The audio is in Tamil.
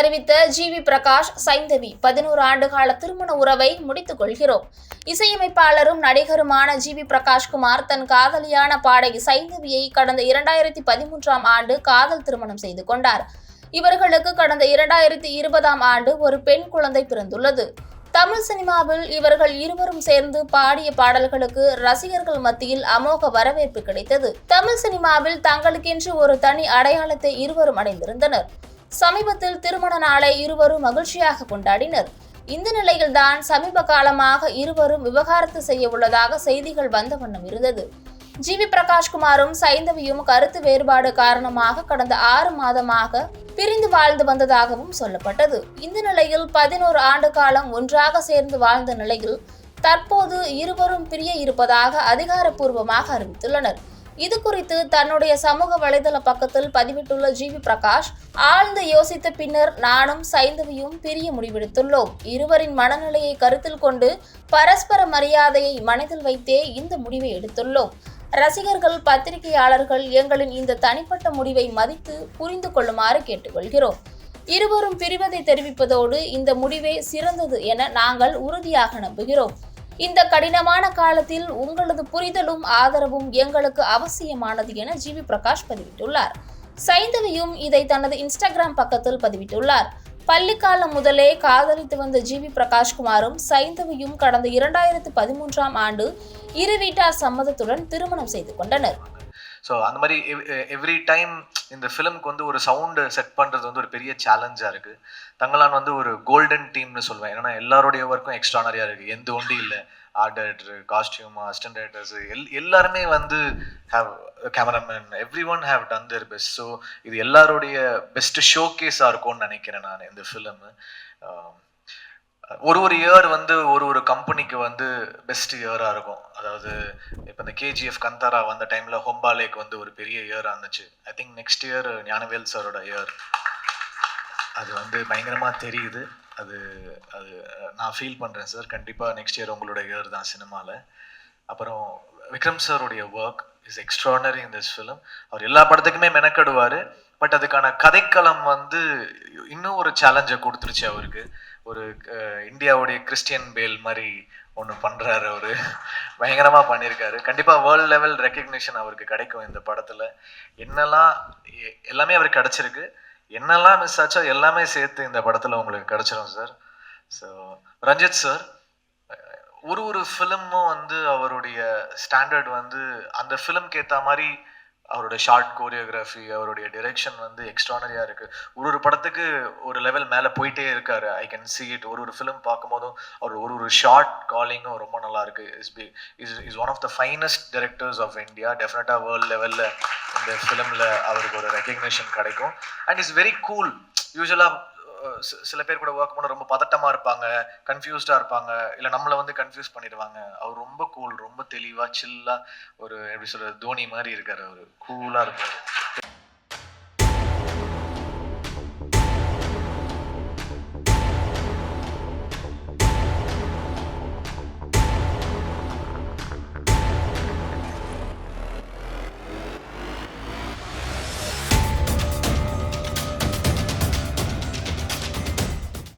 அறிவித்த ஜிவி பிரகாஷ் சைந்தவி 11 ஆண்டுகால திருமண உறவை முடித்துக் கொள்கிறோம். இசையமைப்பாளரும் நடிகருமான ஜிவி பிரகாஷ்குமார் தன் காதலியான பாடகி சைந்தவியை கடந்த 2013ஆம் ஆண்டு காதல் திருமணம் செய்து கொண்டார். இவர்களுக்கு கடந்த 2020ஆம் ஆண்டு ஒரு பெண் குழந்தை பிறந்துள்ளது. தமிழ் சினிமாவில் இவர்கள் இருவரும் சேர்ந்து பாடிய பாடல்களுக்கு ரசிகர்கள் மத்தியில் அமோக வரவேற்பு கிடைத்தது. தமிழ் சினிமாவில் தங்களுக்கென்று ஒரு தனி அடையாளத்தை இருவரும் அடைந்திருந்தனர். சமீபத்தில் திருமண நாளை இருவரும் மகிழ்ச்சியாக கொண்டாடினர். இந்த நிலையில்தான் சமீப காலமாக இருவரும் விவாகரத்து செய்ய உள்ளதாக செய்திகள் வந்த வண்ணம் இருந்தது. ஜிவி பிரகாஷ்குமாரும் சைந்தவியும் கருத்து வேறுபாடு காரணமாக கடந்த 6 மாதமாக பிரிந்து வாழ்ந்து வந்ததாகவும் சொல்லப்பட்டது. இந்த நிலையில் 11 ஆண்டு காலம் ஒன்றாக சேர்ந்து வாழ்ந்த நிலையில் தற்போது இருவரும் பிரிய இருப்பதாக அதிகாரப்பூர்வமாக அறிவித்துள்ளனர். இது குறித்து தன்னுடைய சமூக வலைதள பக்கத்தில் பதிவிட்டுள்ள ஜிவி பிரகாஷ், ஆழ்ந்து யோசித்த பின்னர் நானும் சைந்தவியும் பிரிய முடிவெடுத்துள்ளோம். இருவரின் மனநிலையை கருத்தில் கொண்டு பரஸ்பர மரியாதையை மனதில் வைத்தே இந்த முடிவை எடுத்துள்ளோம். ரசிகர்கள், பத்திரிகையாளர்கள் எங்களின் இந்த தனிப்பட்ட முடிவை மதித்து புரிந்து கொள்ளுமாறு கேட்டுக்கொள்கிறோம். இருவரும் பிரிவதை தெரிவிப்பதோடு இந்த முடிவே சிறந்தது என நாங்கள் உறுதியாக நம்புகிறோம். இந்த கடினமான காலத்தில் உங்களது புரிதலும் ஆதரவும் எங்களுக்கு அவசியமானது என ஜிவி பிரகாஷ் பதிவிட்டுள்ளார். சைந்தவியும் இதை தனது இன்ஸ்டாகிராம் பக்கத்தில் பதிவிட்டுள்ளார். பள்ளிக்காலம் முதலே காதலித்து வந்த ஜிவி பிரகாஷ்குமாரும் சைந்தவியும் கடந்த 2013ஆம் ஆண்டு இரு வீட்டார் சம்மதத்துடன் திருமணம் செய்து கொண்டனர். ஸோ அந்த மாதிரி எவ்ரி டைம் இந்த ஃபிலிம்க்கு வந்து ஒரு சவுண்டு செட் பண்ணுறது வந்து ஒரு பெரிய சேலஞ்சாக இருக்குது. தங்களான் வந்து ஒரு கோல்டன் டீம்னு சொல்வேன். ஏன்னா எல்லாருடைய ஒர்க்கும் எக்ஸ்ட்ரானரியாக இருக்குது. எந்த ஒண்டி இல்லை. Art director, costume, assistant directors எல்லாருமே வந்து have cameraman, every one have done their best. So இது எல்லாருடைய பெஸ்ட் ஷோ கேஸாக இருக்கும்னு நினைக்கிறேன் நான் இந்த ஃபிலிமு. ஒரு இயர் வந்து ஒரு கம்பெனிக்கு வந்து பெஸ்ட் இயராக இருக்கும். அதாவது இப்போ இந்த கேஜிஎஃப் கந்தாரா வந்த டைமில் ஹொம்பாலேக்கு வந்து ஒரு பெரிய இயராக இருந்துச்சு. I think next year Gnanavel சாரோட இயர். அது வந்து பயங்கரமாக தெரியுது. அது அது நான் ஃபீல் பண்ணுறேன் சார். கண்டிப்பாக நெக்ஸ்ட் இயர் உங்களோட இயர் தான் சினிமாவில். அப்புறம் விக்ரம் சாருடைய work is extraordinary in this film. அவர் எல்லா படத்துக்குமே மெனக்கெடுவார். பட் அதுக்கான கதைக்களம் வந்து இன்னும் ஒரு சேலஞ்சை கொடுத்துருச்சு அவருக்கு. ஒரு இந்தியாவுடைய கிறிஸ்டியன் பேல் மாதிரி ஒன்று பண்ணுறாரு. அவர் பயங்கரமாக பண்ணியிருக்காரு. கண்டிப்பாக வேர்ல்டு லெவல் ரெக்கக்னிஷன் அவருக்கு கிடைக்கும் இந்த படத்தில். என்னெல்லாம் எல்லாமே அவருக்கு கிடச்சிருக்கு. என்னெல்லாம் மிஸ் ஆச்சோ எல்லாமே சேர்த்து இந்த படத்தில் உங்களுக்கு கிடச்சிரும் சார். ஸோ ரஞ்சித் சார் ஒரு ஃபிலிமும் வந்து அவருடைய ஸ்டாண்டர்ட் வந்து அந்த ஃபிலிம்க்கு ஏற்ற மாதிரி அவருடைய ஷார்ட் கோரியோகிராஃபி, அவருடைய டிரெக்ஷன் வந்து எக்ஸ்ட்ரானரியாக இருக்குது. ஒரு படத்துக்கு ஒரு லெவல் மேலே போயிட்டே இருக்காரு. I can see it. ஒரு ஃபிலிம் பார்க்கும்போதும் அவர் ஒரு ஷார்ட் காலிங்கும் ரொம்ப நல்லா இருக்குது. Is one of the finest directors of India. டெஃபினட்டாக வேர்ல்டு லெவலில் இந்த ஃபிலிமில் அவருக்கு ஒரு ரெக்கக்னேஷன் கிடைக்கும். And is very cool. யூஸ்வலாக சில பேர் கூட ஒர்க் பண்ண ரொம்ப பதட்டமாக இருப்பாங்க, கன்ஃபியூஸ்டாக இருப்பாங்க, இல்லை நம்மளை வந்து கன்ஃபியூஸ் பண்ணிடுவாங்க. அவர் ரொம்ப கூல், ரொம்ப தெளிவாக சில்லாக ஒரு எப்படி சொல்கிறது, தோனி மாதிரி இருக்கார். அவர் கூலாக இருக்கார்.